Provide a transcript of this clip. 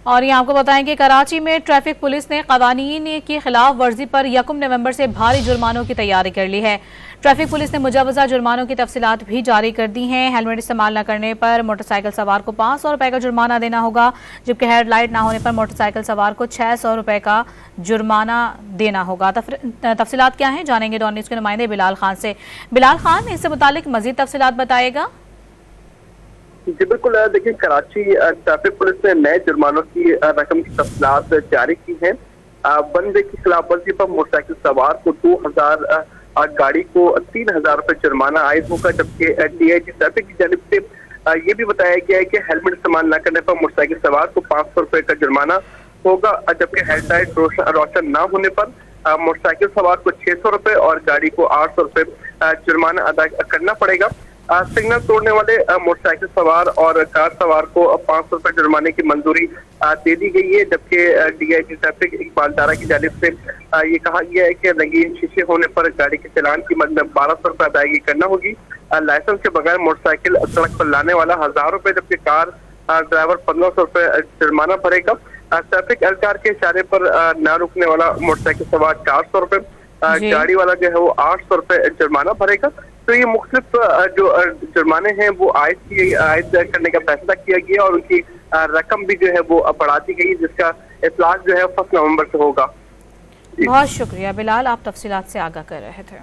और ये आपको बताएं कि कराची में ट्रैफिक पुलिस ने कवानीन की खिलाफ वर्जी पर 1 नवंबर से भारी जुर्मानों की तैयारी कर ली है। ट्रैफिक पुलिस ने मुजवजा जुर्मानों की तफसीलात भी जारी कर दी हैं। हेलमेट इस्तेमाल न करने पर मोटरसाइकिल सवार को 500 रुपए का जुर्माना देना होगा, जबकि हेडलाइट न होने पर मोटरसाइकिल सवार को 600 रुपए का जुर्माना देना होगा। तफसीलात क्या हैं, जानेंगे डॉन न्यूज़ के नुमाइंदे बिलाल खान से। बिलाल खान, इससे मुतालिक मजीद तफसीलात बताएगा। जी बिल्कुल, देखिए कराची ट्रैफिक पुलिस ने नए जुर्मानों की रकम की तफसीलात जारी की है। वन वे की खिलाफ वर्जी पर मोटरसाइकिल सवार को 2000, गाड़ी को 3000 रुपए जुर्माना आयद होगा, जबकि DIG ट्रैफिक की जानिब से ये भी बताया गया है कि हेलमेट इस्तेमाल न करने पर मोटरसाइकिल सवार को 500 रुपए का जुर्माना होगा, जबकि हेडलाइट रोशन न होने पर मोटरसाइकिल सवार को 600 रुपए और गाड़ी को 800 रुपए जुर्माना अदा करना पड़ेगा। सिग्नल तोड़ने वाले मोटरसाइकिल सवार और कार सवार को 500 रुपए जुर्माने की मंजूरी दे दी गई है, जबकि DIG ट्रैफिक इकबाल दारा की जानिब से ये कहा गया है कि रंगीन शीशे होने पर गाड़ी के चालान की मद में 1200 रुपए अदायगी करना होगी। लाइसेंस के बगैर मोटरसाइकिल सड़क पर लाने वाला 1000 रुपए, जबकि कार ड्राइवर 1500 रुपए जुर्माना भरेगा। ट्रैफिक एहलकार के इशारे पर न रुकने वाला मोटरसाइकिल सवार 400 रुपए, गाड़ी वाला जो है वो 800 रुपए जुर्माना भरेगा। तो ये मुख्तलिफ जो जुर्माने हैं वो आयद करने का फैसला किया गया और उनकी रकम भी जो है वो बढ़ा दी गई, जिसका इतलाक जो है 1 नवंबर से होगा। बहुत शुक्रिया बिलाल, आप तफसीलात से आगाह कर रहे थे।